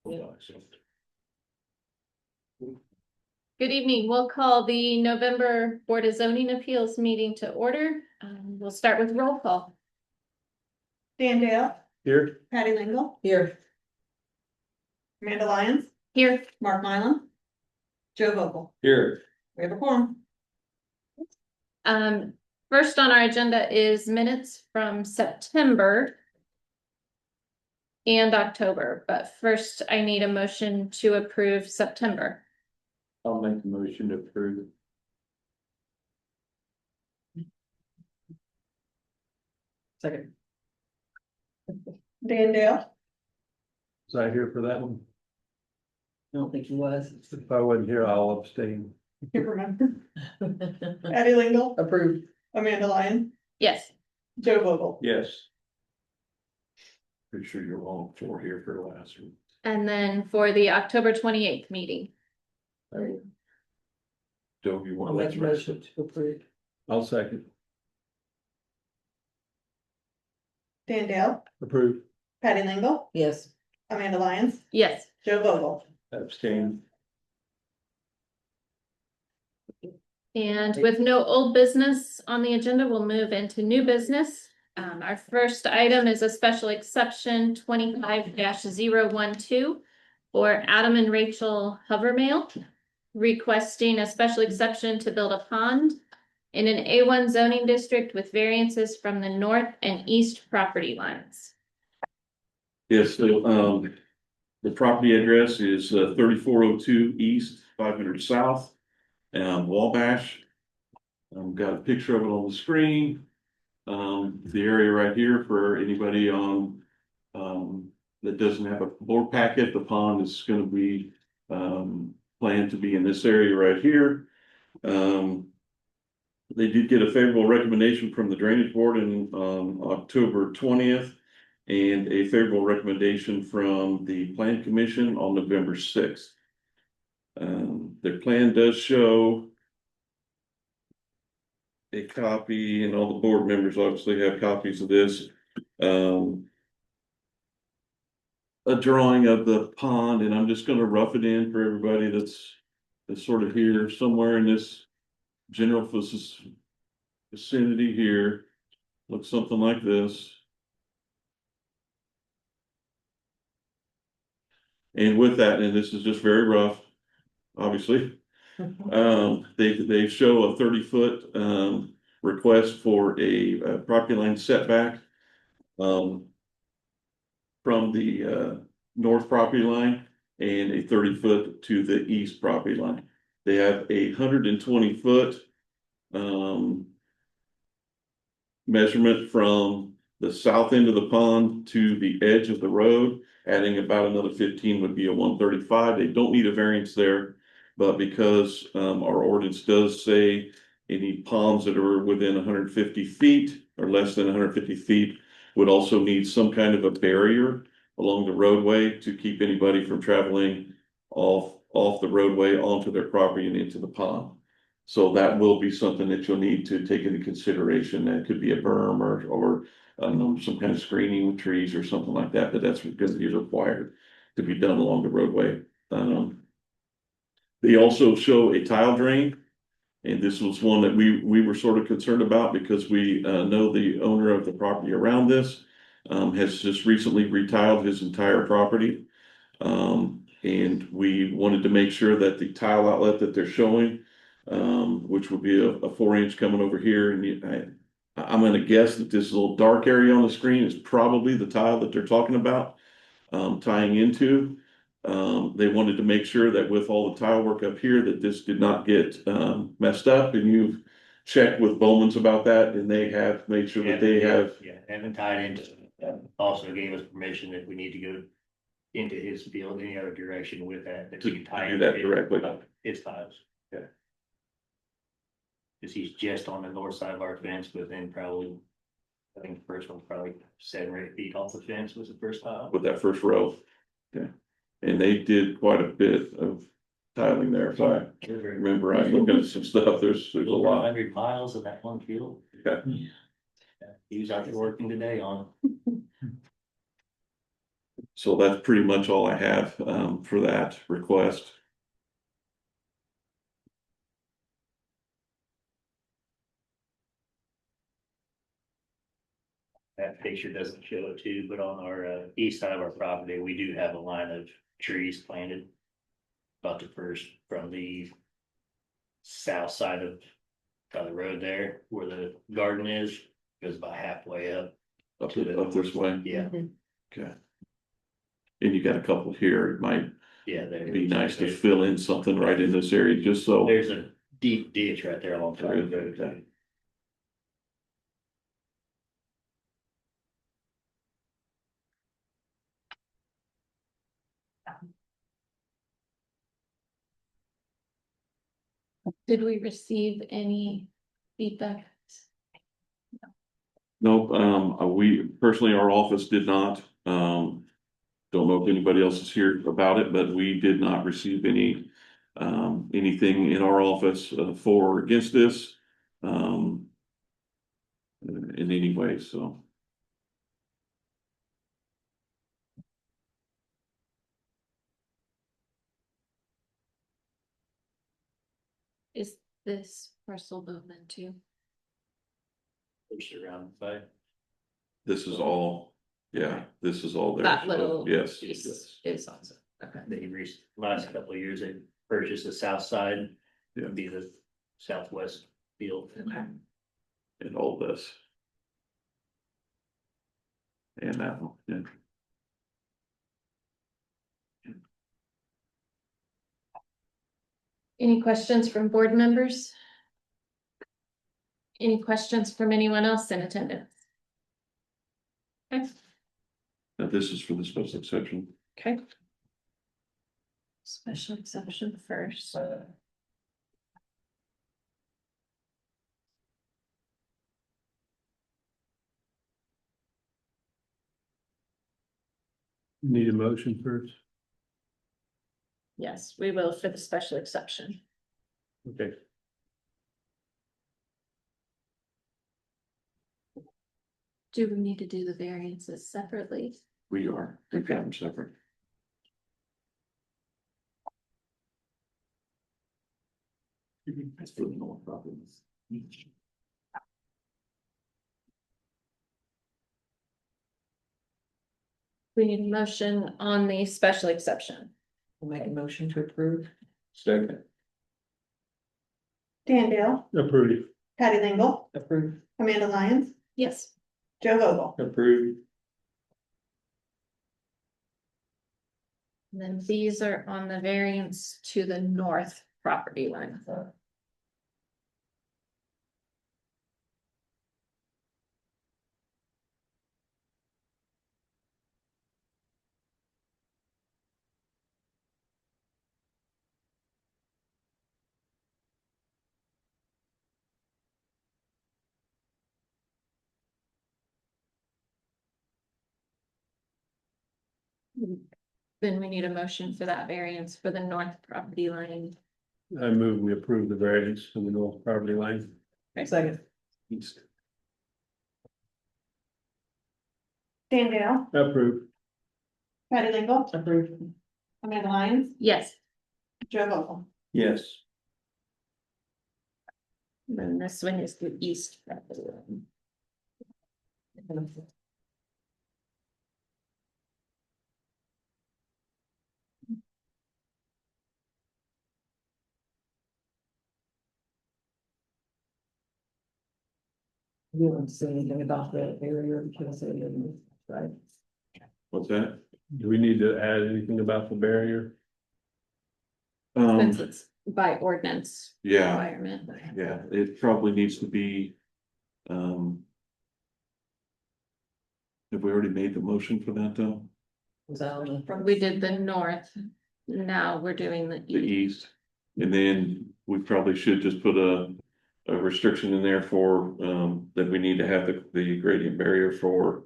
Good evening. We'll call the November Board of Zoning Appeals meeting to order. We'll start with roll call. Dan Dale, Here. Patty Lingle, Here. Amanda Lyons, Here. Mark Mylan, Joe Vogel. Here. We have a quorum. First on our agenda is minutes from September and October, but first I need a motion to approve September. I'll make a motion to approve. Second. Dan Dale, Was I here for that one? I don't think he was. If I wasn't here, I'll abstain. you remember, Patty Lingle, Approved. Amanda Lyons, Yes. Joe Vogel. Yes. Pretty sure you're all four here for the last one. And then for the October 28th meeting. Joe, you I'll want make that a motion to approve. I'll second. Dan Dale, Approve. Patty Lingle, Yes. Amanda Lyons, Yes. Joe Vogel. Abstain. And with no old business on the agenda, we'll move into new business. Our first item is a special exception 25-012 for Adam and Rachel Hovermail, requesting a special exception to build a pond in an A1 zoning district with variances from the north and east property lines. Yes, so, the property address is 3402 East, 500 South, Wabash. Got a picture of it on the screen. The area right here for anybody on, that doesn't have a board packet, the pond is gonna be, planned to be in this area right here. They did get a favorable recommendation from the Drainage Board in, October 20th. And a favorable recommendation from the Plan Commission on November 6th. Their plan does show a copy, and all the board members obviously have copies of this. A drawing of the pond, and I'm just gonna rough it in for everybody that's sort of here, somewhere in this general vicinity here. Looks something like this. And with that, and this is just very rough, obviously, they show a 30-foot request for a property line setback from the north property line and a 30-foot to the east property line. They have a 120-foot measurement from the south end of the pond to the edge of the road. Adding about another 15 would be a 135. They don't need a variance there, but because our ordinance does say any ponds that are within 150 feet or less than 150 feet would also need some kind of a barrier along the roadway to keep anybody from traveling off the roadway onto their property and into the pond. So that will be something that you'll need to take into consideration. That could be a berm or some kind of screening with trees or something like that, but that's going to be required to be done along the roadway. They also show a tile drain, and this was one that we were sort of concerned about because we know the owner of the property around this has just recently retiled his entire property. And we wanted to make sure that the tile outlet that they're showing, which would be a 4-inch coming over here, and I'm gonna guess that this little dark area on the screen is probably the tile that they're talking about tying into. They wanted to make sure that with all the tile work up here, that this did not get messed up, and you've checked with Bowman's about that, and they have made sure that they have. Yeah, and then tied into, also gave us permission if we need to go into his field any other direction with that. That we can tie do that directly. His tiles. Yeah. Cause he's just on the north side of our fence, but then probably, I think the first one probably 7 or 8 feet off the fence was the first tile. With that first row. Yeah, and they did quite a bit of tiling there, if I remember right, looking at some stuff, there's a Over lot. 100 miles in that one field. Yeah. Yeah, he was out there working today on it. So that's pretty much all I have, for that request. That picture doesn't show it too, but on our east side of our property, we do have a line of trees planted. About the first from the south side of by the road there, where the garden is, goes about halfway up. Up this way, Yeah, okay. And you got a couple here, it might yeah, there. be nice to fill in something right in this area, just so. There's a deep ditch right there along the road too. Did we receive any feedback? Nope, we personally, our office did not, don't know if anybody else is here about it, but we did not receive any. Anything in our office for or against this. In any way, so. Is this parcel Bowman too? There's around by. This is all, yeah, this is all there. That little Yes, piece yes. is also, okay. They last couple of years, they purchased the south side. Yeah. Be the southwest field. Okay. And all this. And that one, yeah. Any questions from board members? Any questions from anyone else in attendance? Okay. Now this is for the special exception. Okay. Special exception first. Need a motion first? Yes, we will for the special exception. Okay. Do we need to do the variances separately? We are, we've got them separate. That's for the north properties. We need a motion on the special exception. We'll make a motion to approve. Second. Dan Dale, Approved. Patty Lingle, Approve. Amanda Lyons, Yes. Joe Vogel. Approved. And then these are on the variance to the north property line. Then we need a motion for that variance for the north property line. I move we approve the variance from the north property line. Second. East. Dan Dale, Approved. Patty Lingle, Approve. Amanda Lyons, Yes, Joe Vogel. Yes. then this one is the east property line. You don't say anything about the barrier because it is, right? What's that? Do we need to add anything about the barrier? Since it's by ordinance Yeah, requirement. yeah, it probably needs to be. Have we already made the motion for that though? Was that on the? We did the north, now we're doing the The east. east, and then we probably should just put a restriction in there for, that we need to have the gradient barrier for.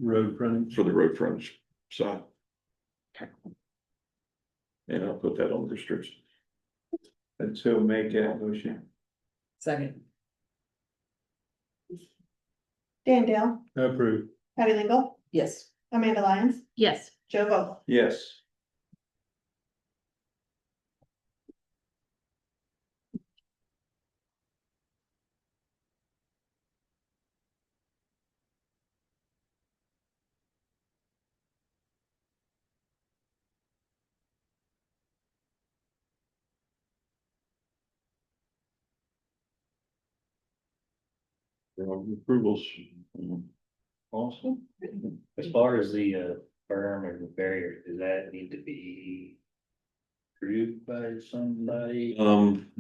Road frontage? For the road frontage side. Okay. And I'll put that on the restriction. And so make that motion. Second. Dan Dale, Approved. Patty Lingle, Yes. Amanda Lyons, Yes. Joe Vogel. Yes. Approvals. Awesome. As far as the berm or the barrier, does that need to be approved by somebody? It's, I'm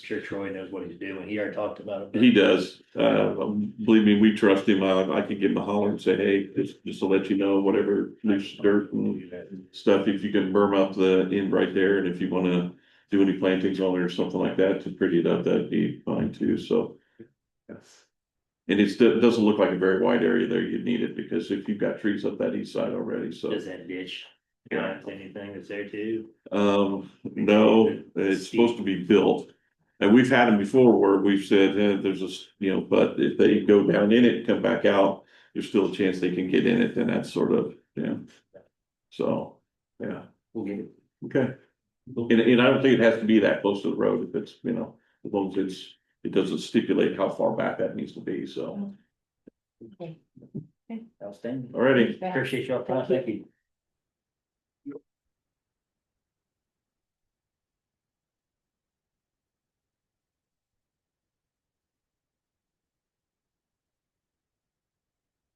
sure Troy knows what he's doing. He already talked about it. he does, believe me, we trust him. I could give him a holler and say, hey, just to let you know, whatever loose dirt and stuff, if you can berm up the end right there, and if you wanna do any plantings on it or something like that to pretty it up, that'd be fine too, so. And it doesn't look like a very wide area there you'd need it, because if you've got trees up that east side already, so. Does that ditch got anything that's there too? No, it's supposed to be built. And we've had them before where we've said, there's a, but if they go down in it, come back out, there's still a chance they can get in it, and that's sort of, So, yeah, We'll get it. okay. And I don't think it has to be that close to the road if it's, as long as it doesn't stipulate how far back that needs to be, so. Outstanding. Alrighty, Appreciate your time. Thank you.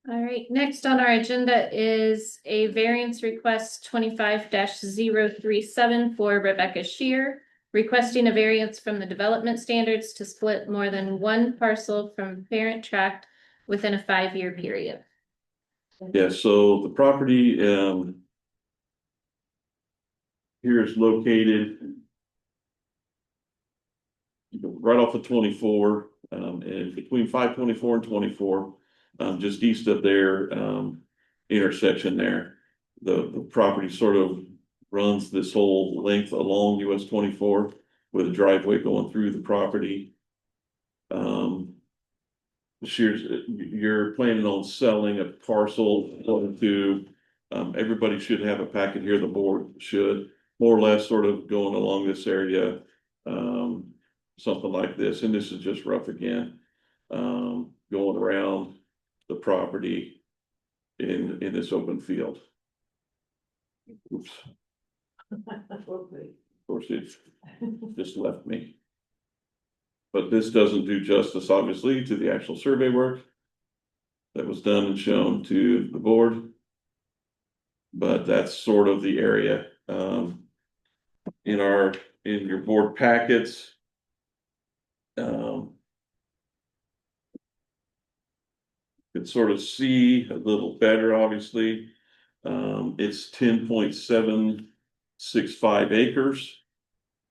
All right, next on our agenda is a variance request 25-037 for Rebecca Shear, requesting a variance from the development standards to split more than one parcel from parent tract within a 5-year period. yeah, so the property, here is located right off of 24, and between 524 and 24, just east of their intersection there. The property sort of runs this whole length along US 24 with a driveway going through the property. Shears, you're planning on selling a parcel to, everybody should have a packet here, the board should, more or less sort of going along this area. Something like this, and this is just rough again, going around the property in this open field. Oops, of course, it just left me. But this doesn't do justice, obviously, to the actual survey work that was done and shown to the board. But that's sort of the area, in your board packets. Could sort of see a little better, obviously. It's 10.765 acres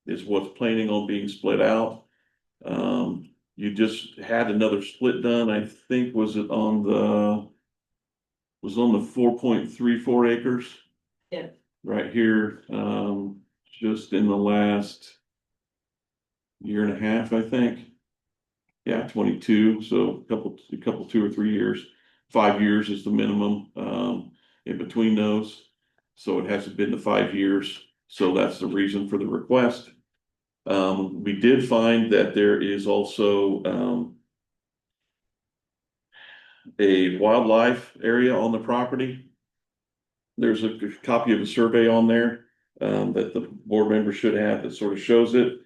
is what's planning on being split out. You just had another split done, I think, was on the 4.34 acres? Yeah. Right here, just in the last year and a half, I think. Yeah, 22, so a couple, 2 or 3 years. 5 years is the minimum, in between those. So it hasn't been the 5 years, so that's the reason for the request. We did find that there is also, a wildlife area on the property. There's a copy of a survey on there, that the board member should have that sort of shows it.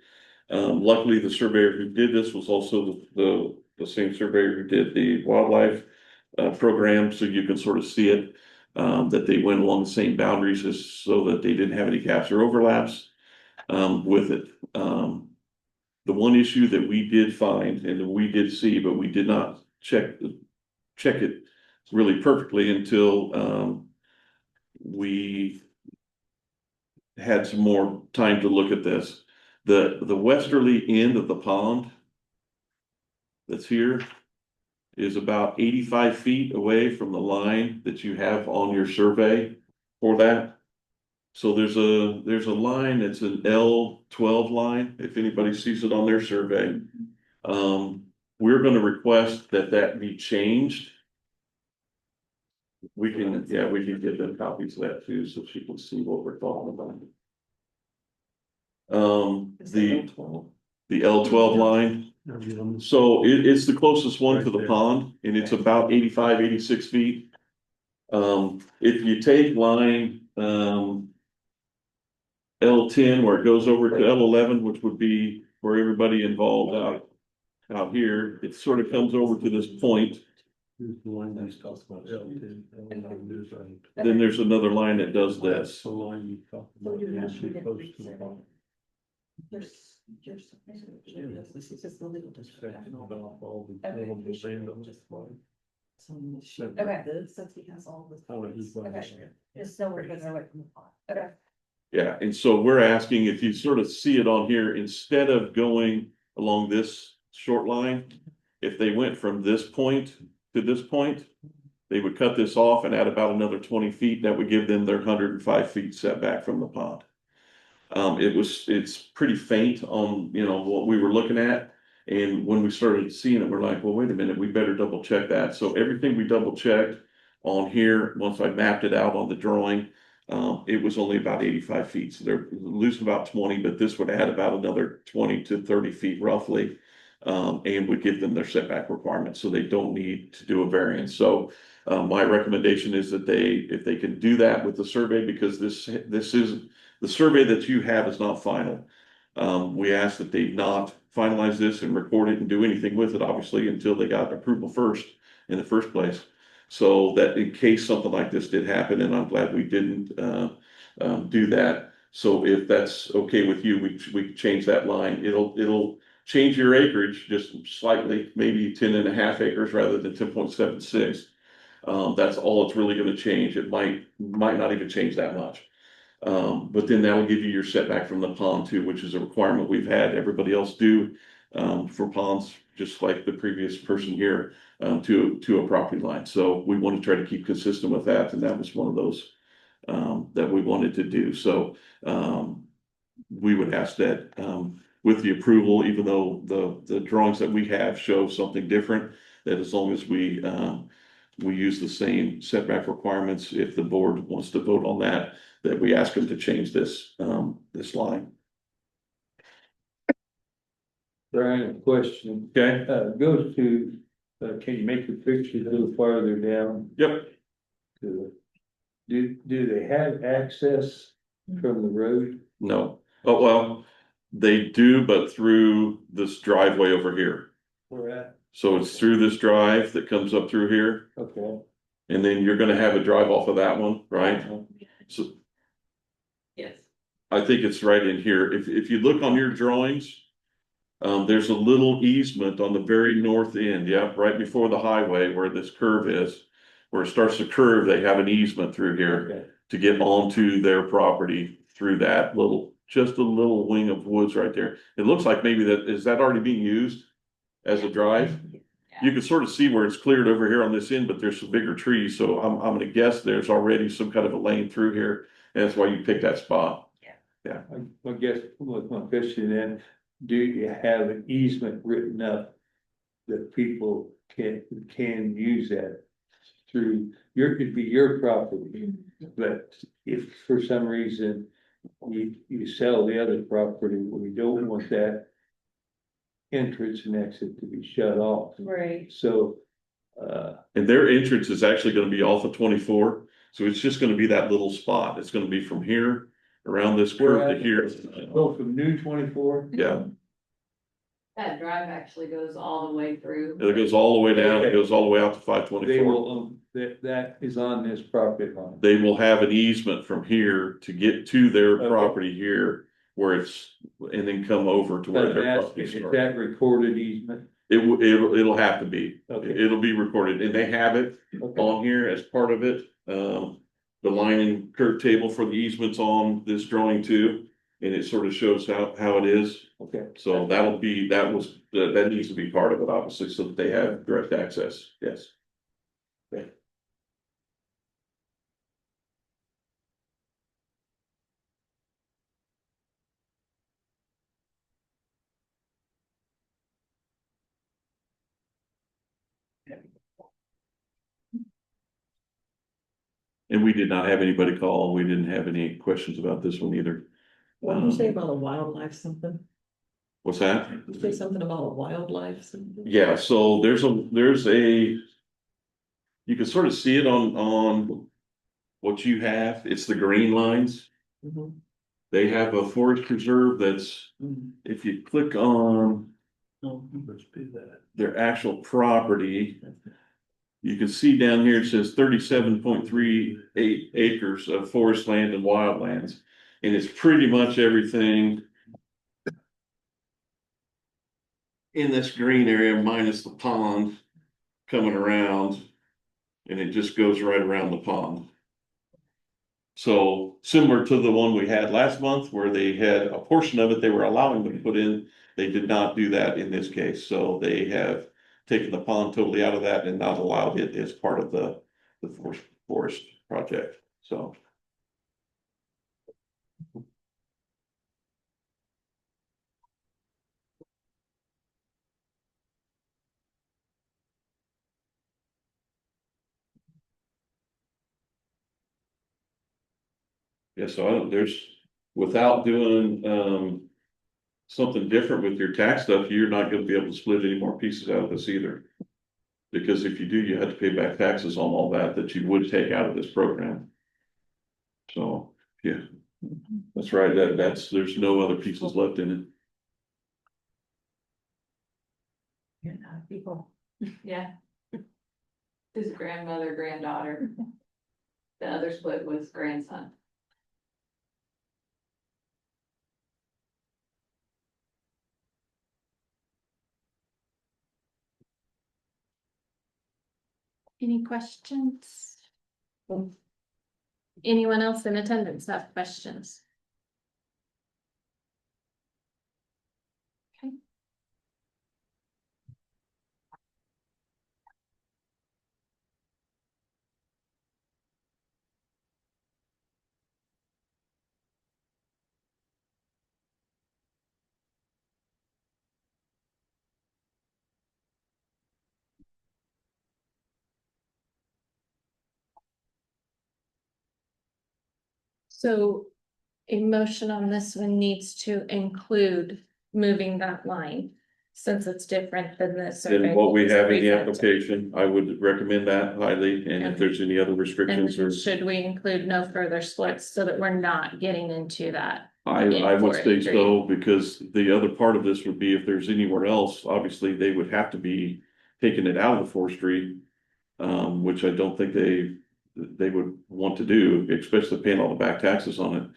Luckily, the surveyor who did this was also the same surveyor who did the wildlife program, so you can sort of see it, that they went along the same boundaries as so that they didn't have any gaps or overlaps with it. The one issue that we did find and that we did see, but we did not check it really perfectly until we had some more time to look at this. The westerly end of the pond that's here is about 85 feet away from the line that you have on your survey for that. So there's a line that's an L12 line, if anybody sees it on their survey. We're gonna request that be changed We can, yeah, we can give them copies of that too, so she can see what we're talking about. The L12 line, so it's the closest one to the pond, and it's about 85, 86 feet. If you take line, L10, where it goes over to L11, which would be where everybody involved out here, it sort of comes over to this point. Here's the line that's talked about, L10, Then there's another line that does this. The line you talked about. is supposed to be This is just the legal district. section about all the available land on this line. Okay, since he has all this. How it is, like, Just so we're further away from the pond. Okay. Yeah, and so we're asking if you sort of see it on here, instead of going along this short line, if they went from this point to this point, they would cut this off and add about another 20 feet. That would give them their 105 feet setback from the pond. It's pretty faint on, what we were looking at. And when we started seeing it, we're like, well, wait a minute, we better double check that. So everything we double checked on here, once I mapped it out on the drawing, it was only about 85 feet. So they're losing about 20, but this would add about another 20 to 30 feet roughly. And would give them their setback requirements, so they don't need to do a variance. So my recommendation is that if they can do that with the survey, because this is, the survey that you have is not final. We ask that they not finalize this and record it and do anything with it, obviously, until they got approval first in the first place. So that in case something like this did happen, and I'm glad we didn't do that. So if that's okay with you, we change that line. It'll change your acreage just slightly, maybe 10.5 acres rather than 10.76. That's all it's really gonna change. It might not even change that much. But then that will give you your setback from the pond too, which is a requirement we've had everybody else do, for ponds, just like the previous person here, to a property line. So we want to try to keep consistent with that, and that was one of those, that we wanted to do. So, we would ask that, with the approval, even though the drawings that we have show something different, that as long as we use the same setback requirements, if the board wants to vote on that we ask them to change this line. Brian, question, Okay? goes to, can you make the picture a little farther down? Yep. Do they have access from the road? No. Oh, well, they do, but through this driveway over here. Where at? So it's through this drive that comes up through here, Okay. and then you're gonna have a drive off of that one, right? So Yes. I think it's right in here. If you look on your drawings, there's a little easement on the very north end, yeah, right before the highway where this curve is. Where it starts to curve, they have an easement through here Okay. to get onto their property through that just a little wing of woods right there. It looks like maybe is that already being used as a drive? You can sort of see where it's cleared over here on this end, but there's some bigger trees, so I'm gonna guess there's already some kind of a lane through here. And that's why you picked that spot. I guess with my question then, do you have an easement written up that people can use that through could be your property, but if for some reason you sell the other property, we don't want that entrance and exit to be shut off. Right. So, And their entrance is actually gonna be off of 24, so it's just gonna be that little spot. It's gonna be from here around this curve to here. go from new 24? Yeah, That drive actually goes all the way through. it goes all the way down, it goes all the way out to 524. They will, that is on this property line. They will have an easement from here to get to their Okay. property here, where and then come over to where their property Is starts. that recorded easement? It'll have to be, Okay. it'll be recorded, and they have it Okay. on here as part of it. The line and curve table for the easements on this drawing too, and it sort of shows how it is. Okay. So that needs to be part of it, obviously, so that they have direct access, yes. And we did not have anybody call. We didn't have any questions about this one either. What did you say about a wildlife something? What's that? Did you say something about a wildlife something? Yeah, so there's a. You can sort of see it on what you have. It's the green lines. Mhm. They have a forest preserve that's, Mhm. if you click on Oh, their actual property, you can see down here, it says 37.38 acres of forest land and wildlands. And it's pretty much everything in this green area minus the pond coming around. And it just goes right around the pond. So similar to the one we had last month where they had a portion of it they were allowing them to put in, they did not do that in this case. So they have taken the pond totally out of that and not allowed it as part of the forest project, so. Yeah, so I don't, without doing, something different with your tax stuff, you're not gonna be able to split any more pieces out of this either. Because if you do, you have to pay back taxes on all that you would take out of this program. So, yeah, that's right, there's no other pieces left in it. Yeah, people. Yeah. His grandmother, granddaughter. The other split was grandson. Any questions? Anyone else in attendance have questions? Okay. So a motion on this one needs to include moving that line, since it's different than the survey. And what we have in the presented. application, I would recommend that highly, and if there's any other restrictions or. And should we include no further splits so that we're not getting into that? I would say 483. so, because the other part of this would be if there's anywhere else, obviously they would have to be taking it out of the forestry. Which I don't think they would want to do, especially paying all the back taxes on it.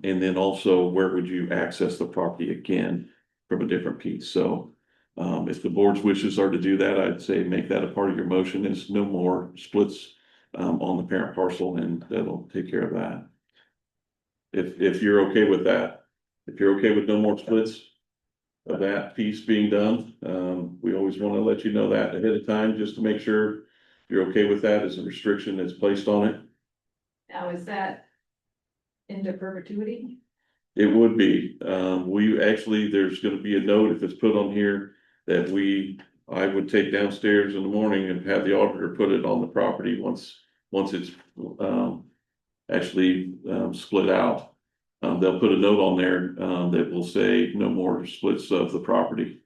And then also, where would you access the property again from a different piece? So, if the board's wishes are to do that, I'd say make that a part of your motion, is no more splits on the parent parcel, and that'll take care of that. If you're okay with that, if you're okay with no more splits of that piece being done, we always want to let you know that ahead of time, just to make sure you're okay with that as a restriction that's placed on it. Now, is that into perpetuity? It would be, we actually, there's gonna be a note if it's put on here that I would take downstairs in the morning and have the auditor put it on the property once it's, actually, split out. They'll put a note on there, that will say no more splits of the property.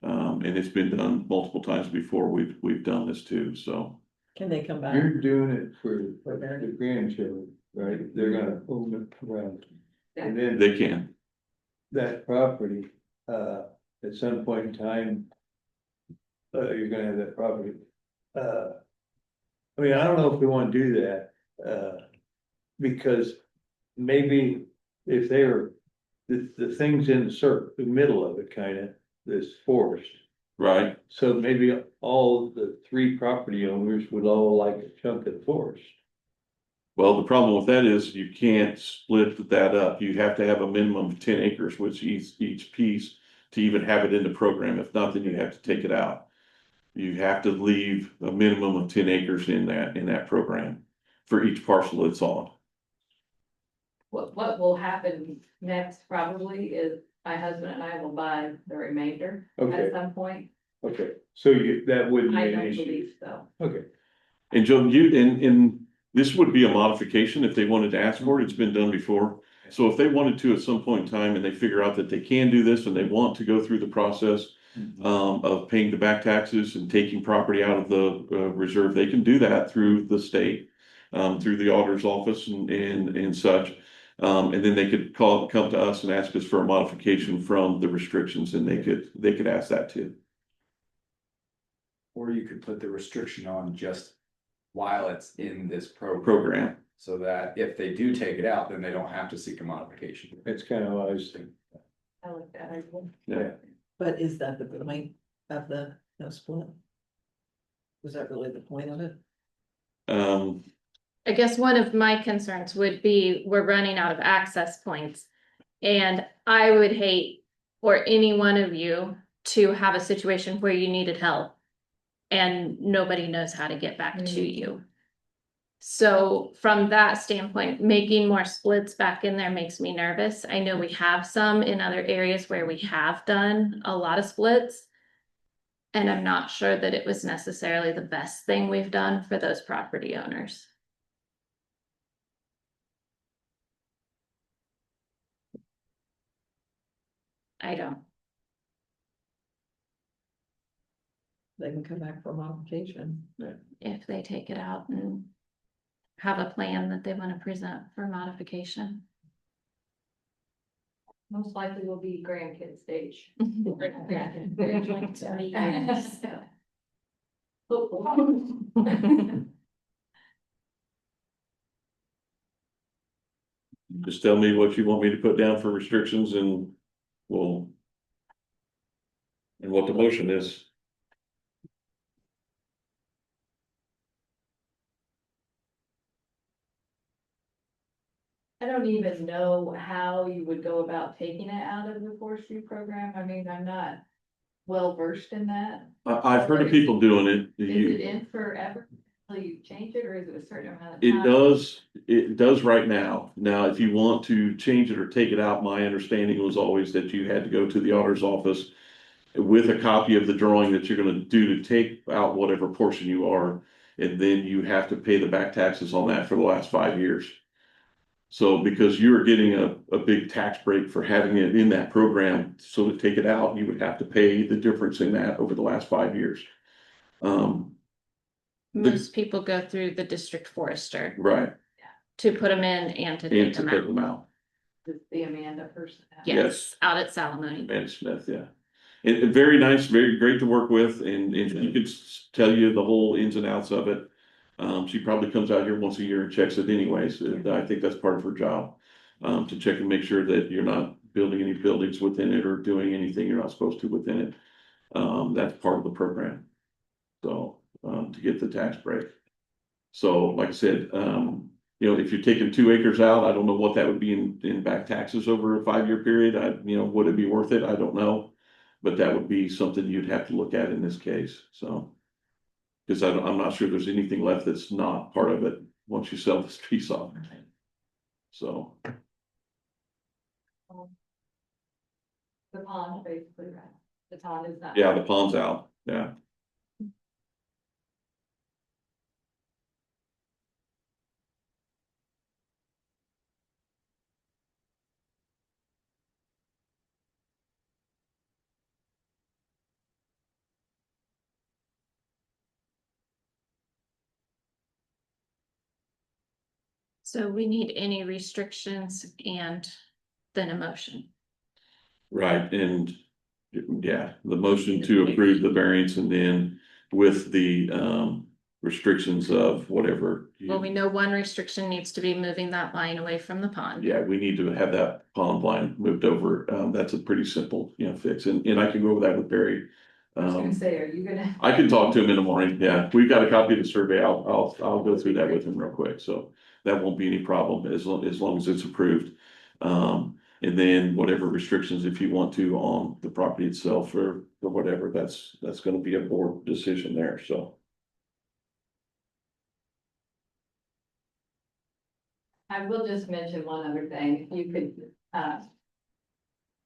And it's been done multiple times before, we've done this too, so. Can they come back? You're doing it for the grandchildren, right? They're gonna own it around. And then They can, that property, at some point in time, you're gonna have that property. I mean, I don't know if we wanna do that, because maybe if they were, the things in the middle of it, kinda, this forest. right? So maybe all the 3 property owners would all like a chunk of the forest. Well, the problem with that is you can't split that up. You have to have a minimum of 10 acres, which each piece to even have it in the program. If not, then you have to take it out. You have to leave a minimum of 10 acres in that program for each parcel it's on. What will happen next probably is my husband and I will buy the remainder Okay. at some point. Okay, so that wouldn't be I an don't issue. believe so. Okay, And Joe, you, in This would be a modification if they wanted to ask for it. It's been done before. So if they wanted to at some point in time and they figure out that they can do this and they want to go through the process of paying the back taxes and taking property out of the reserve, they can do that through the state, through the auditor's office and such. And then they could come to us and ask us for a modification from the restrictions, and they could ask that too. Or you could put the restriction on just while it's in this program. Program. So that if they do take it out, then they don't have to seek a modification. That's kind of what I was thinking. I like that idea. Yeah. But is that the point of the no split? Was that really the point of it? I guess one of my concerns would be we're running out of access points. And I would hate for any one of you to have a situation where you needed help and nobody knows how to get back to you. So from that standpoint, making more splits back in there makes me nervous. I know we have some in other areas where we have done a lot of splits. And I'm not sure that it was necessarily the best thing we've done for those property owners. I don't. They can come back for modification. If they take it out and have a plan that they want to present for modification. Most likely will be grandkid stage. Just tell me what you want me to put down for restrictions and we'll. And what the motion is. I don't even know how you would go about taking it out of the forestry program. I mean, I'm not well versed in that. I've heard of people doing it. Is it in forever until you change it, or is it a certain amount of It time? does right now. Now, if you want to change it or take it out, my understanding was always that you had to go to the auditor's office with a copy of the drawing that you're gonna do to take out whatever portion you are, and then you have to pay the back taxes on that for the last 5 years. So because you're getting a big tax break for having it in that program, so to take it out, you would have to pay the difference in that over the last 5 years. Most people go through the district forester Right, to put them in and to and take to them take them out. out. The Amanda person. Yes, Yes. out at Salamone. Amanda Smith, yeah. And very nice, very great to work with, and she could tell you the whole ins and outs of it. She probably comes out here once a year and checks it anyways. I think that's part of her job. To check and make sure that you're not building any buildings within it or doing anything you're not supposed to within it. That's part of the program. So, to get the tax break. So, like I said, if you're taking 2 acres out, I don't know what that would be in back taxes over a 5-year period. Would it be worth it? I don't know. But that would be something you'd have to look at in this case, so. Cause I'm not sure there's anything left that's not part of it once you sell this piece off. So, The pond, basically, right? The pond is not. yeah, the pond's out, yeah. So we need any restrictions and then a motion. Right, and yeah, the motion to approve the variance and then with the restrictions of whatever. Well, we know one restriction needs to be moving that line away from the pond. Yeah, we need to have that pond line moved over. That's a pretty simple, fix, and I can go over that with Barry. I was gonna say, are you gonna? I can talk to him in the morning, yeah, we've got a copy of the survey, I'll go through that with him real quick, so. That won't be any problem as long as it's approved. And then whatever restrictions, if you want to, on the property itself or whatever, that's gonna be a board decision there, so. I will just mention one other thing, if you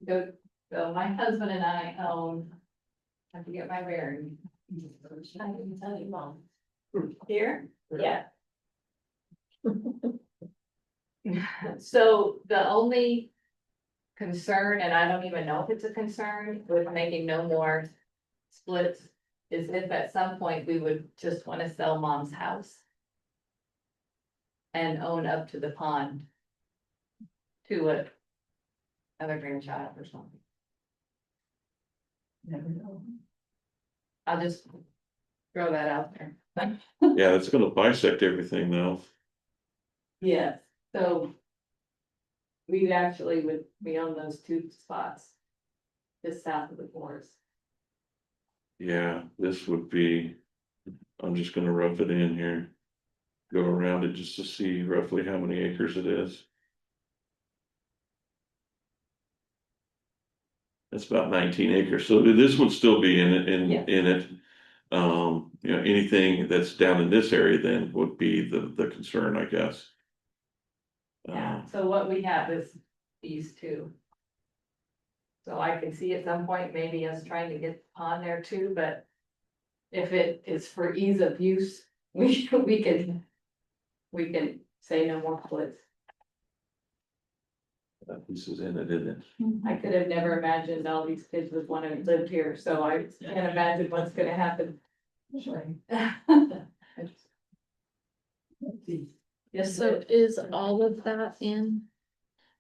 could, so my husband and I own, I have to get my bearings. I can tell you, Mom. Here, yeah. So the only concern, and I don't even know if it's a concern, with making no more splits, is if at some point we would just wanna sell mom's house and own up to the pond to a other grandchild or something. Never know. I'll just throw that out there. Yeah, it's gonna bisect everything though. Yes, so. We actually would be on those two spots. Just south of the forest. Yeah, this would be, I'm just gonna rough it in here. Go around it just to see roughly how many acres it is. It's about 19 acres, so this would still be in it, Yeah. in it. You know, anything that's down in this area then would be the concern, I guess. Yeah, so what we have is these two. So I can see at some point maybe us trying to get on there too, but. If it is for ease of use, we can. We can say no more splits. That piece is in it, isn't it? I could have never imagined all these kids would wanna live here, so I can't imagine what's gonna happen. Yes, So is all of that in?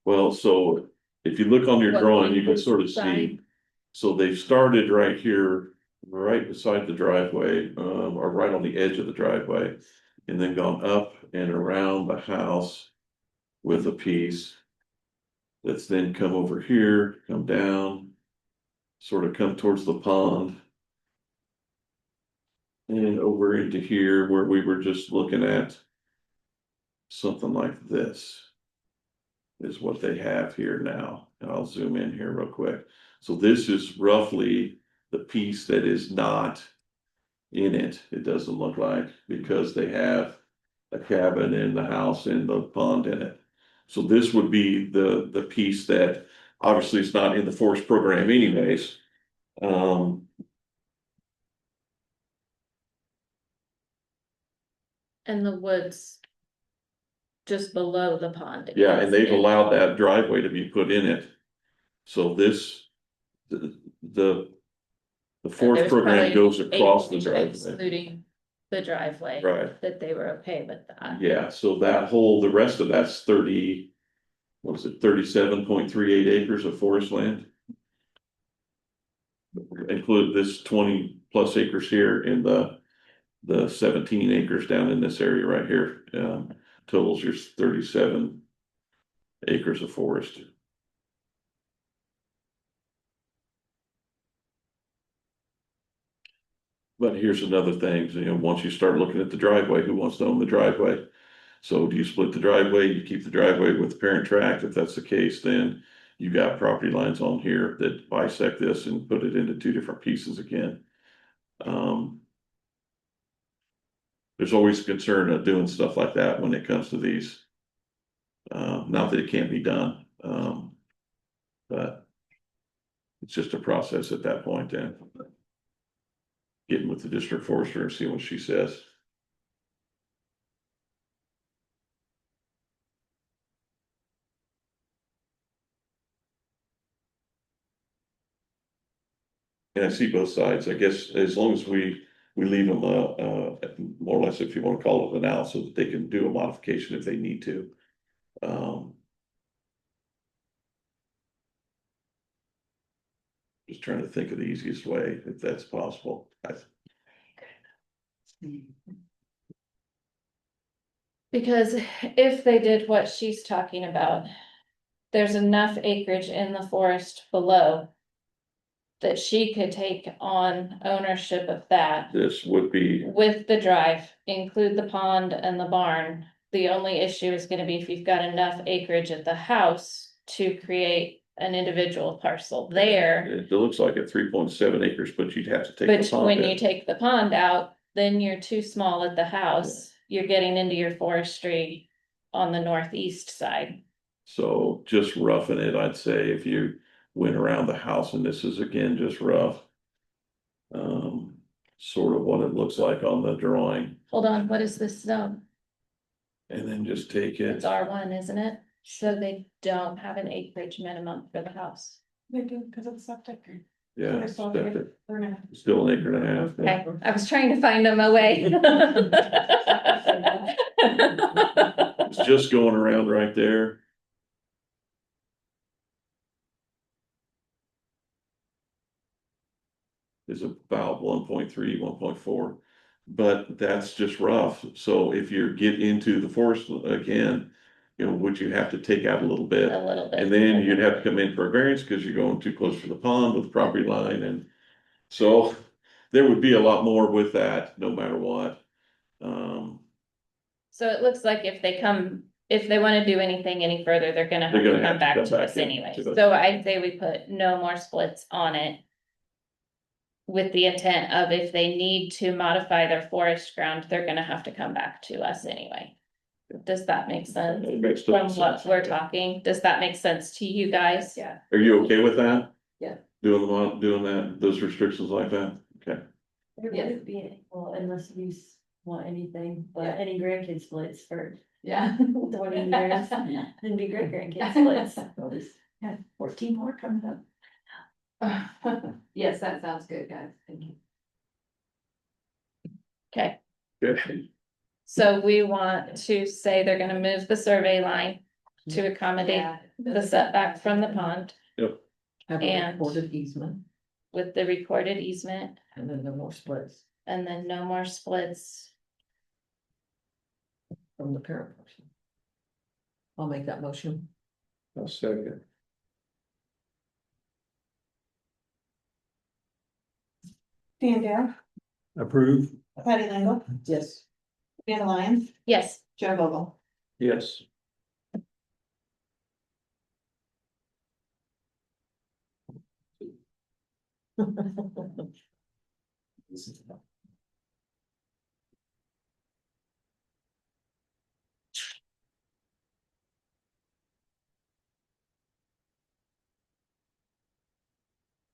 Well, so if you look on your What drawing, we you can just sort of see. signed. So they've started right here, right beside the driveway, or right on the edge of the driveway. And then gone up and around the house with a piece. That's then come over here, come down. Sort of come towards the pond. And over into here where we were just looking at. Something like this. Is what they have here now, and I'll zoom in here real quick. So this is roughly the piece that is not in it. It doesn't look like, because they have a cabin and the house and the pond in it. So this would be the piece that obviously is not in the forest program anyways. And the woods. Just below the pond. Yeah, and they've Yes. allowed that driveway to be put in it. So this, the forest There's program probably goes across the acreage driveway. Excluding the driveway. Right. That they were okay with that. Yeah, so that whole, the rest of that's 30, what was it, 37.38 acres of forest land. Include this 20 plus acres here in the 17 acres down in this area right here, totals your 37 acres of forest. But here's another thing, you know, once you start looking at the driveway, who wants to own the driveway? So do you split the driveway, you keep the driveway with the parent tract? If that's the case, then you got property lines on here that bisect this and put it into two different pieces again. There's always a concern of doing stuff like that when it comes to these. Not that it can't be done, but it's just a process at that point then. Getting with the district forester and see what she says. And I see both sides, I guess, as long as we leave them, more or less, if you wanna call it an out, so that they can do a modification if they need to. Just trying to think of the easiest way, if that's possible. Because if they did what she's talking about. There's enough acreage in the forest below. That she could take on ownership of that. This would be, With the drive, include the pond and the barn. The only issue is gonna be if you've got enough acreage at the house to create an individual parcel there. it looks like at 3.7 acres, but you'd have to take the But pond when in. you take the pond out, then you're too small at the house. You're getting into your forestry on the northeast side. So just roughing it, I'd say if you went around the house, and this is again just rough. Sort of what it looks like on the drawing. Hold on, what is this zone? And then just take it. It's R1, isn't it? So they don't have an acreage minimum for the house. They do, because it's septic. Yeah, They're still gonna- septic. they're gonna- Still an acre and a half. Okay, I was trying to find them a way. It's just going around right there. Is about 1.3, 1.4, but that's just rough. So if you get into the forest again, you know, would you have to take out a little bit? A little bit. And then you'd have to come in for a variance because you're going too close to the pond with the property line, and so there would be a lot more with that, no matter what. So it looks like if they wanna do anything any further, they're gonna have They're to gonna have come to back come to back us in anyway. to us. So I'd say we put no more splits on it. With the intent of if they need to modify their forest ground, they're gonna have to come back to us anyway. Does that make sense? It makes total From what sense. we're talking, does that make sense to you guys? Yeah. Are you okay with that? Yeah. Doing that, those restrictions like that? Okay. It wouldn't be, well, unless you want anything, but Yeah. any grandkid splits for Yeah. 20 years, then be great grandkid splits. We'll just have 14 more coming up. Yes, that sounds good, guys. Thank you. Okay, Good. so we want to say they're gonna move the survey line to accommodate Yeah. the setback from the pond Have a And- recorded easement, with the recorded easement, and then no more splits and then no more splits. from the parent person. I'll make that motion. A second. Stanndale, Approve? Patty Lingle, Yes. Amanda Lyons, Yes, Joe Vogel. Yes.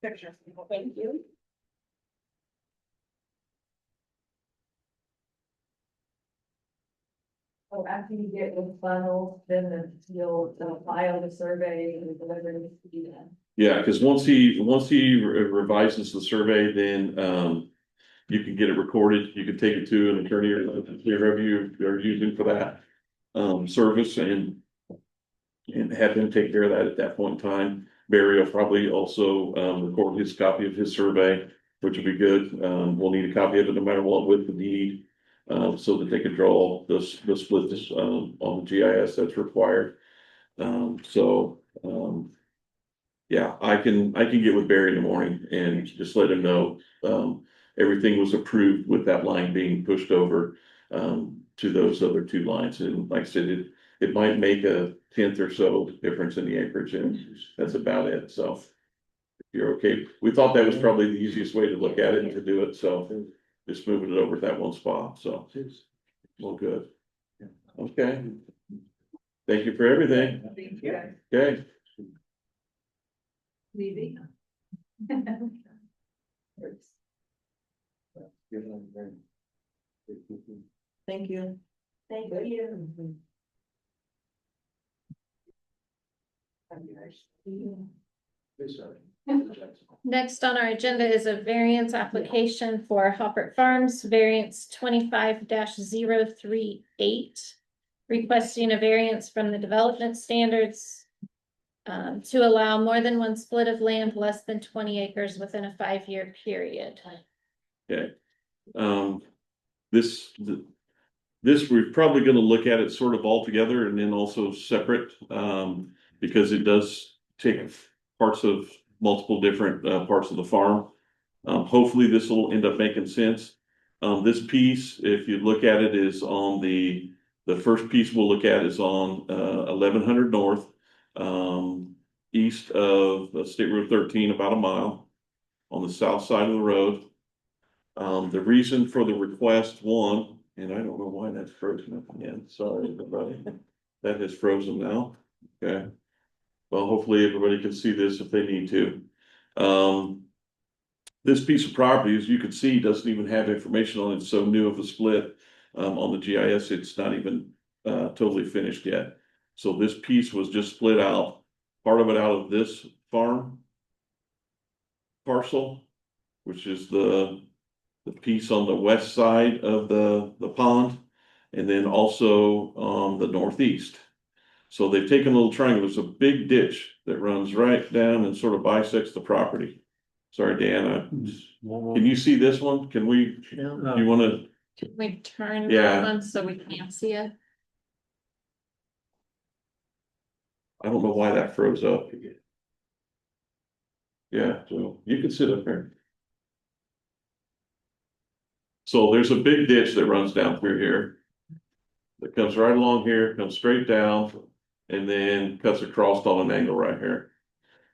Picture. Thank you. So after you get with funnels, then you'll file the survey and whatever needs to be done. Yeah, because once he revises the survey, then you can get it recorded. You can take it to an attorney or whoever you are using for that service and have them take care of that at that point in time. Barry will probably also record his copy of his survey, which will be good. We'll need a copy of it no matter what with the deed, so that they can draw the splits on the GIS that's required. Yeah, I can get with Barry in the morning and just let him know, everything was approved with that line being pushed over, to those other two lines. And like I said, it might make a 1/10 or so difference in the acreage, and that's about it. So if you're okay, we thought that was probably the easiest way to look at it and to do it. So just moving it over to that one spot. So, well, good. Okay. Thank you for everything. Thank you, guys. Okay. Easy. Thank you. Thank you. next on our agenda is a variance application for Hoppert Farms, variance 25-038. Requesting a variance from the development standards to allow more than one split of land less than 20 acres within a 5-year period. Okay. This we're probably gonna look at it sort of all together and then also separate, because it does take parts of multiple different, parts of the farm. Hopefully this will end up making sense. This piece, if you look at it, is on the first piece we'll look at is on, 1100 North, east of State Road 13, about a mile on the south side of the road. The reason for the request, one, and I don't know why that's frozen up again, sorry, everybody, that is frozen now, okay. Well, hopefully everybody can see this if they need to. This piece of property, as you can see, doesn't even have information on it, so new of a split. On the GIS, it's not even totally finished yet. So this piece was just split out, part of it out of this farm parcel, which is the piece on the west side of the pond, and then also the northeast. So they've taken a little triangle. There's a big ditch that runs right down and sort of bisects the property. Sorry, Dan, can you see this one? Can we, you wanna, Can we turn Yeah. that one so we can't see it? I don't know why that froze up. Yeah, so you can sit up there. So there's a big ditch that runs down through here. That comes right along here, comes straight down, and then cuts across on an angle right here.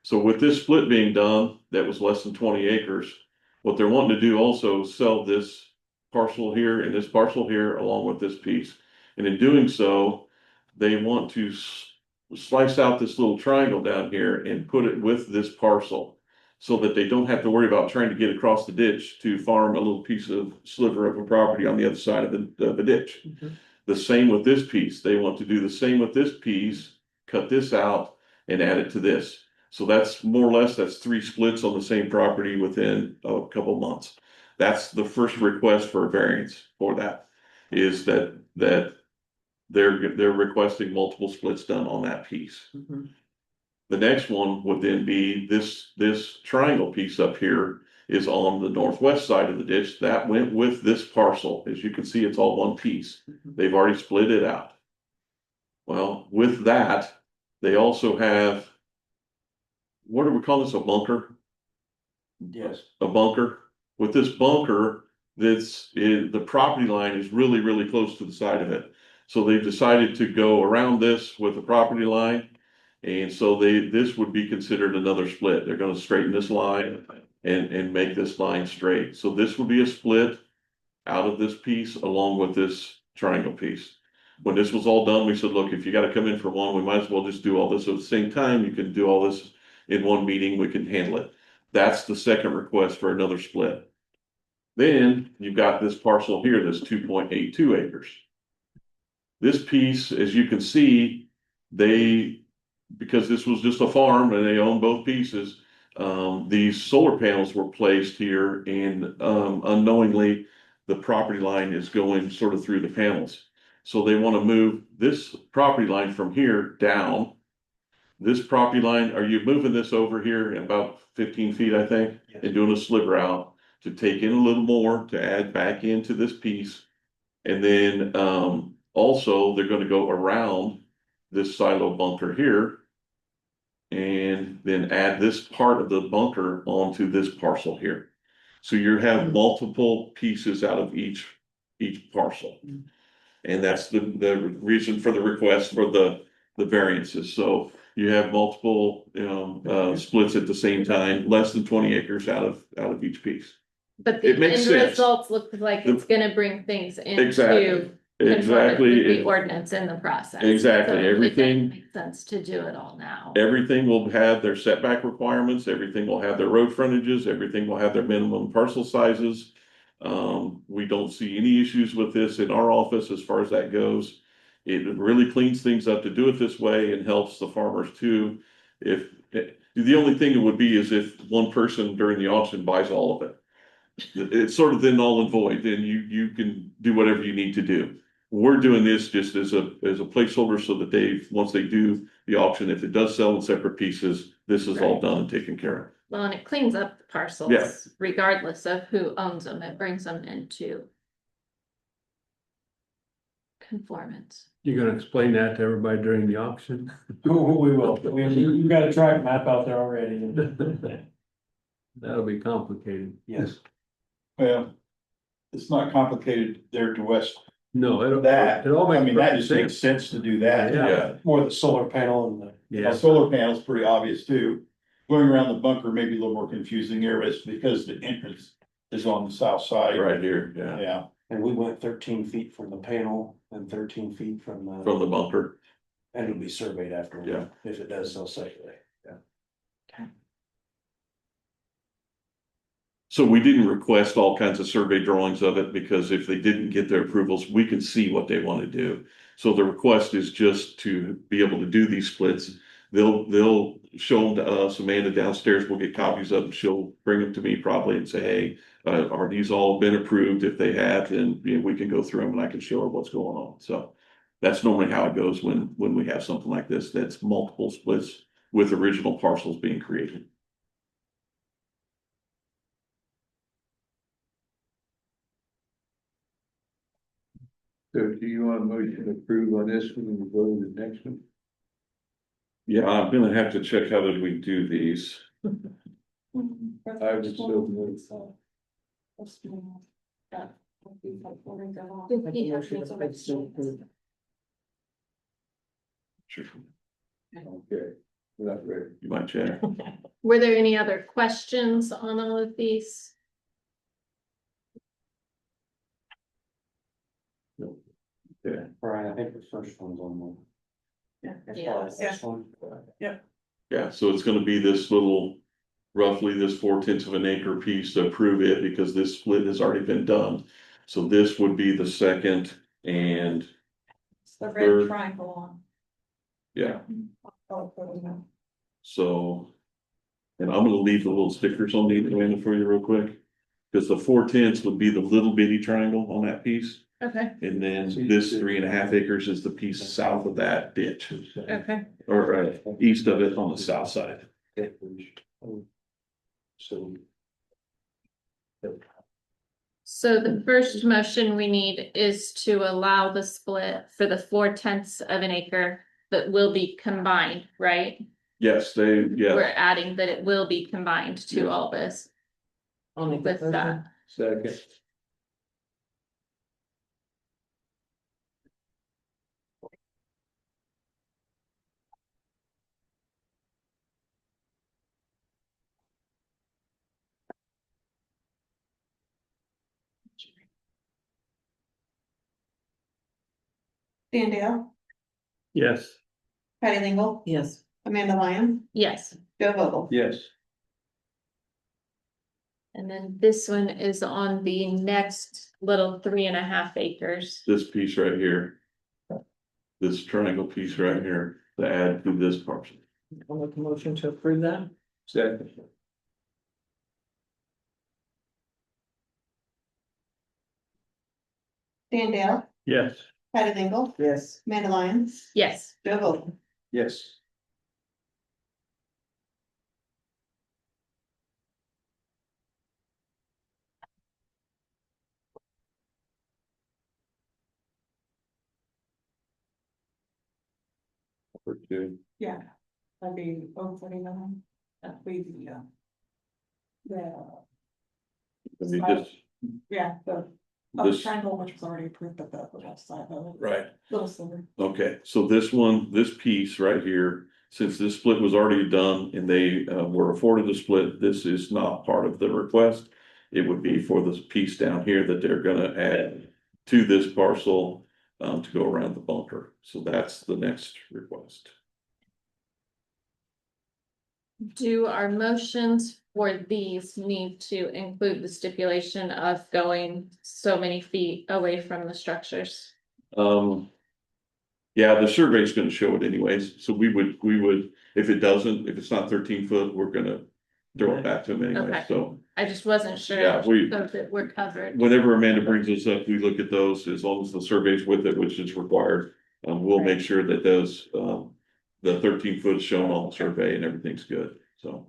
So with this split being done, that was less than 20 acres. What they're wanting to do also is sell this parcel here and this parcel here along with this piece. And in doing so, they want to slice out this little triangle down here and put it with this parcel. So that they don't have to worry about trying to get across the ditch to farm a little piece of sliver of a property on the other side of the ditch. The same with this piece. They want to do the same with this piece, cut this out and add it to this. So that's more or less, that's 3 splits on the same property within a couple months. That's the first request for a variance for that, is that they're requesting multiple splits done on that piece. The next one would then be this triangle piece up here is on the northwest side of the ditch. That went with this parcel. As you can see, it's all one piece. They've already split it out. Well, with that, they also have, what do we call this, a bunker? Yes. A bunker. With this bunker, the property line is really, really close to the side of it. So they've decided to go around this with the property line. And so this would be considered another split. They're gonna straighten this line and make this line straight. So this would be a split out of this piece along with this triangle piece. When this was all done, we said, look, if you gotta come in for one, we might as well just do all this at the same time. You can do all this in one meeting, we can handle it. That's the second request for another split. Then you've got this parcel here, this 2.82 acres. This piece, as you can see, because this was just a farm and they own both pieces, these solar panels were placed here and unknowingly the property line is going sort of through the panels. So they want to move this property line from here down. This property line, are you moving this over here in about 15 feet, I think, and doing a sliver out to take in a little more to add back into this piece. And then also they're going to go around this silo bunker here and then add this part of the bunker onto this parcel here. So you have multiple pieces out of each parcel. And that's the reason for the request for the variances. So you have multiple, splits at the same time, less than 20 acres out of each piece. But the It makes end sense. results look like it's gonna bring things Exactly. into conformance Exactly. with the ordinance in the process. Exactly. So it Everything- doesn't make sense to do it all now. Everything will have their setback requirements, everything will have their road frontages, everything will have their minimum parcel sizes. We don't see any issues with this in our office as far as that goes. It really cleans things up to do it this way and helps the farmers too. The only thing it would be is if one person during the auction buys all of it. It's sort of then null and void, then you can do whatever you need to do. We're doing this just as a placeholder so that once they do the auction, if it does sell in separate pieces, this is all Right. done and taken care of. Well, and it cleans up the Yeah. parcels regardless of who owns them. It brings them into conformance. You're gonna explain that to everybody during the auction? We will. We've got a track map out there already. That'll be complicated. Yes. Well, it's not complicated there to west. No, it That, all I makes mean, that perfect just makes sense. sense to do that. Yeah. More the solar panel and the. Yeah, Solar panel's pretty obvious too. Going around the bunker may be a little more confusing there, but it's because the entrance is on the south side. Right here, yeah, Yeah, And we went 13 feet from the panel and 13 feet from from the bunker. and it'll be surveyed after. Yeah. If it does so safely. So we didn't request all kinds of survey drawings of it because if they didn't get their approvals, we can see what they want to do. So the request is just to be able to do these splits. They'll show them to us. Amanda downstairs will get copies of them. She'll bring them to me probably and say, hey, are these all been approved? If they have, then we can go through them and I can show her what's going on. So that's normally how it goes when we have something like this, that's multiple splits with original parcels being created. So do you want a motion to approve on this one and we go to the next one? Yeah, I'm gonna have to check how did we do these. I would so move. Sure. Okay, we're not ready. You might check. Were there any other questions on all of these? Yeah. Brian, I think the first one's on one. Yeah. This one. Yeah, so it's gonna be this little, roughly this 4/10 of an acre piece to approve it because this split has already been done. So this would be the second and, It's the Third. red triangle on. yeah, Oh, no. so. And I'm gonna leave the little stickers on these, Amanda, for you real quick. Cause the 4/10 would be the little bitty triangle on that piece. Okay, And then this 3.5 acres is the piece south of that ditch, okay. or east of it on the south side. So. So the first motion we need is to allow the split for the 4/10 of an acre that will be combined, right? Yes, We're yeah, adding that it will be combined to Yes. all this I'll make with that motion. that. Second. Dan Dale, Yes. Patty Lingle, Yes, Amanda Lyons, Yes, Joe Vogel. Yes. and then this one is on the next little 3.5 acres. this piece right here. This triangle piece right here to add to this parcel. I'll make a motion to approve that. Second. Dan Dale, Yes. Patty Lingle, Yes, Amanda Lyons, Yes, Joe Vogel. Yes. Number two. Yeah. That'd be 049. That'd be I mean, this, yeah, the this, triangle, which was already approved at the left side of it. right. Little silver. Okay, so this one, this piece right here, since this split was already done and they were afforded the split, this is not part of the request. It would be for this piece down here that they're gonna add to this parcel to go around the bunker. So that's the next request. do our motions for these need to include the stipulation of going so many feet away from the structures? Yeah, the survey's gonna show it anyways, so we would, if it doesn't, if it's not 13 foot, we're gonna throw it back to them anyway, Okay. so. I just wasn't sure. Yeah, So that we're covered. Whenever Amanda brings us up, we look at those, as long as the survey's with it, which is required. We'll make sure that those, the 13 foot is shown on the survey and everything's good, so.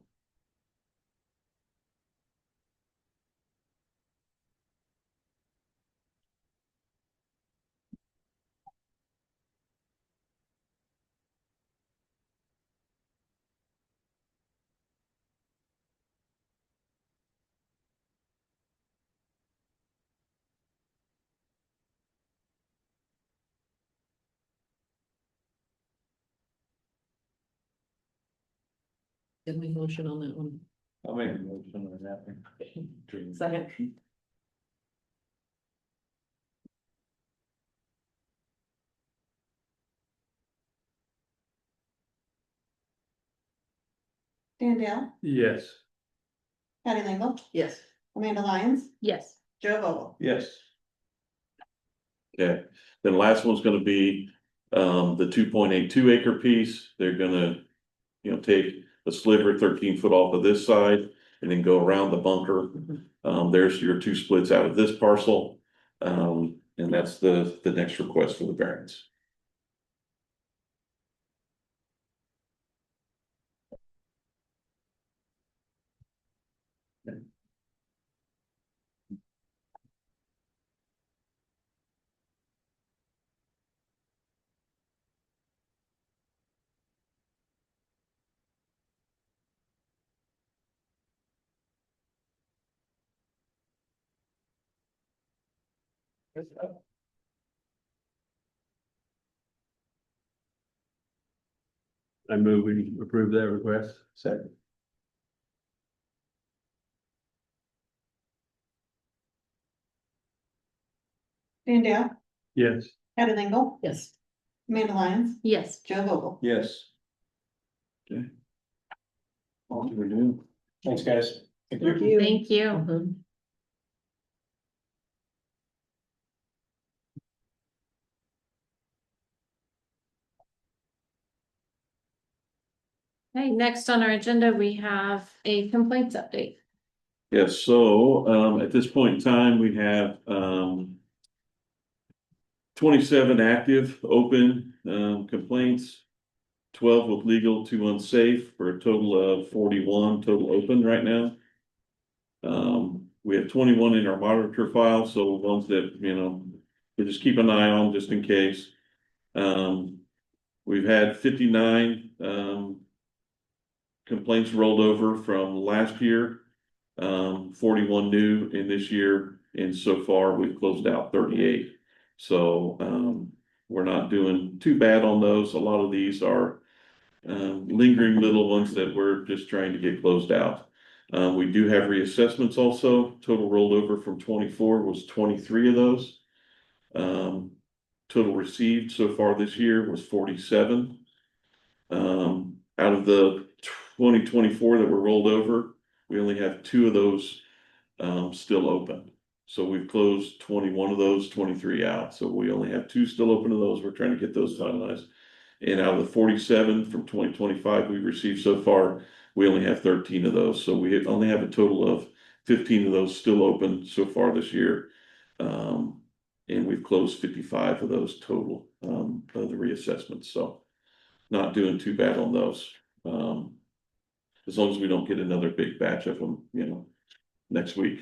did we motion on that one? I'll make a motion on that one. Second. Dan Dale, Yes. Patty Lingle, Yes, Amanda Lyons, Yes, Joe Vogel. Yes. Okay, then last one's gonna be The 2.82 acre piece, they're gonna, take a sliver 13 foot off of this side and then go around the bunker. There's your 2 splits out of this parcel. And that's the next request for the variance. I move we approve that request. Second. Dan Dale, Yes. Heather Dingle, Yes. Amanda Lyons, Yes. Joe Vogel. Yes. All we're doing. Thanks, guys. Thank you. Thank you. Mhm. Okay, next on our agenda, we have a complaints update. Yes, so, at this point in time, we have, 27 active, open, complaints. 12 with legal, 2 unsafe, for a total of 41 total open right now. We have 21 in our monitor file, so ones that, we just keep an eye on just in case. We've had 59, complaints rolled over from last year. 41 new in this year, and so far we've closed out 38. So, we're not doing too bad on those. A lot of these are lingering little ones that we're just trying to get closed out. We do have reassessments also. Total rolled over from 24 was 23 of those. Total received so far this year was 47. Out of the 2024 that were rolled over, we only have 2 of those still open. So we've closed 21 of those, 23 out. So we only have 2 still open of those. We're trying to get those finalized. And out of the 47 from 2025 we've received so far, we only have 13 of those. So we only have a total of 15 of those still open so far this year. And we've closed 55 of those total of the reassessments. So not doing too bad on those. As long as we don't get another big batch of them, next week.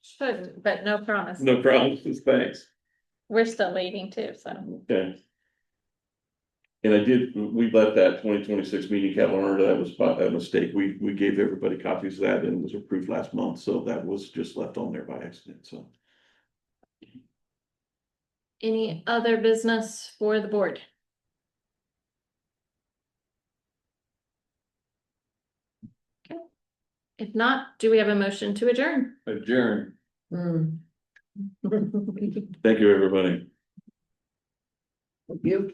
Should, but no promise. No promises, thanks. We're still waiting too, so. Okay. And we left that 2026 meeting calendar, that was by a mistake. We gave everybody copies of that and it was approved last month, so that was just left on there by accident, so. Any other business for the board? Okay. If not, do we have a motion to adjourn? Adjourn. Mm. Thank you, everybody. Thank you.